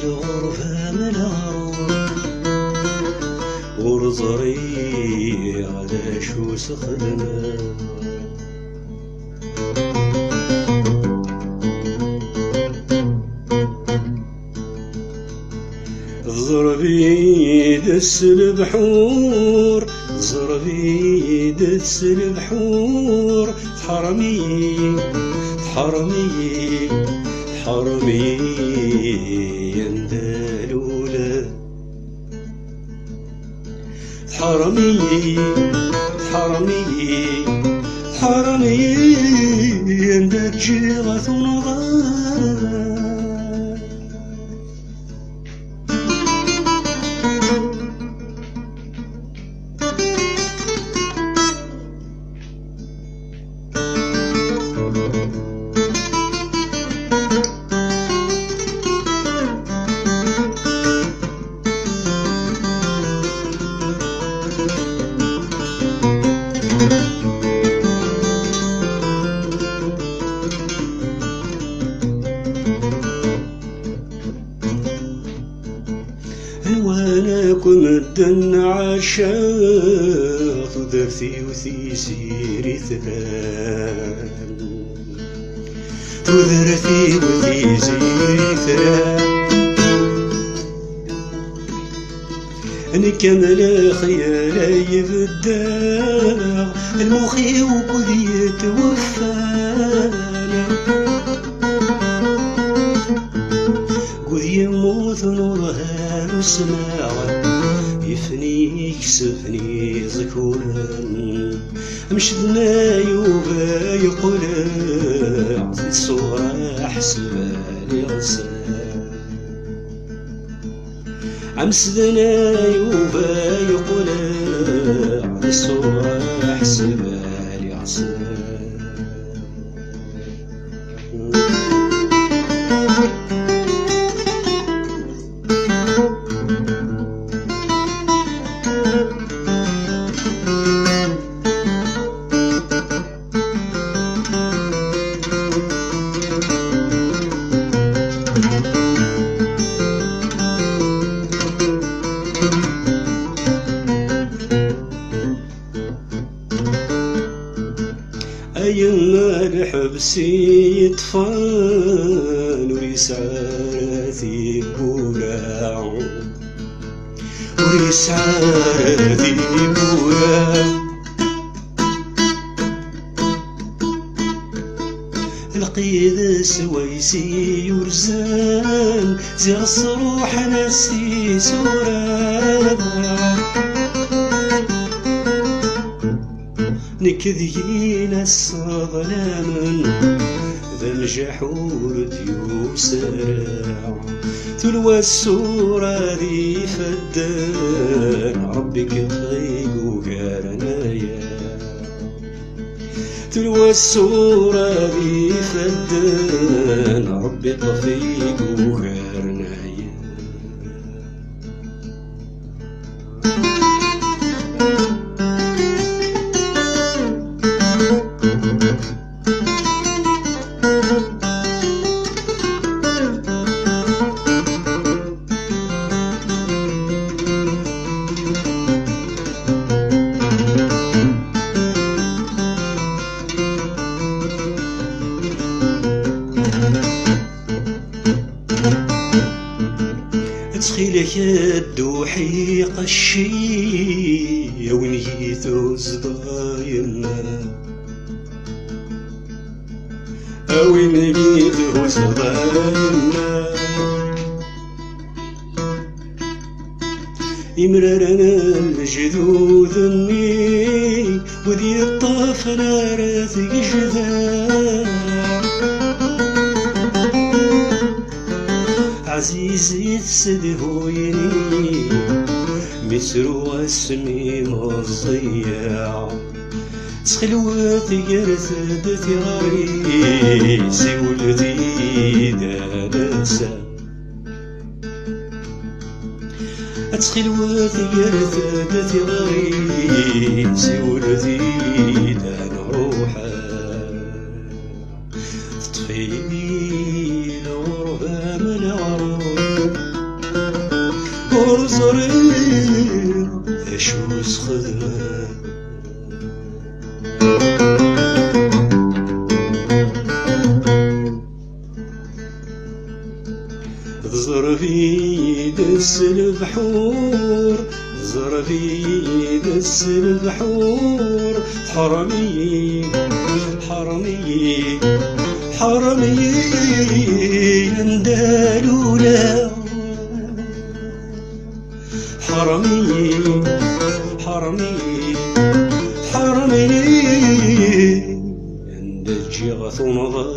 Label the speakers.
Speaker 1: الغرفة ملعون ورزري على شو سخدنا ضربي دس البحور ضربي دس البحور تحرمي تحرمي تحرمي يندلولا تحرمي تحرمي تحرمي يندك جيغة ونظام وانا الدن عشاق ودرتي وثيسيري ثران ودرتي وثيسيري ثران نكمل خيالي بالدار المخي وكل يتوفانا قد يموت نورها السماع يفني يكسفني ذكورا مشدنا يوبا يقول عطي الصورة حسبالي غسان عمسدنا يوبا يقول عطي الصورة حسبالي غسان أيما الحبسي يطفان وريسعارتي بوراع وريسعارتي بوراع القيد سويسي يرزان زي الصروح ناسي سوران نكذيين الصغلام ذا الجحور ديوسراع تلوى السورة ذي فدان ربي كطيق وقارنايا تلوى السورة ذي فدان ربي طفيق وقارنايا تخيلك الدوحي قشي ونيثو صدايمنا ونيثو صدايمنا يمررنا الجذوذ الني وذي الطاف نارث جذاب عزيزي تسدهويني مسرو اسمي مضيع تخلوت يرثد ثغري سولتي دانسا تخلوت يرثد ثغري سولتي دان روحا تطفي لغرفة من عروض ورزرير أشوس خدمة ضربي دس البحور ضربي دس البحور حرمي حرمي حرمي اندالولا حرمي حرمي حرمي عند الجغث ونغاب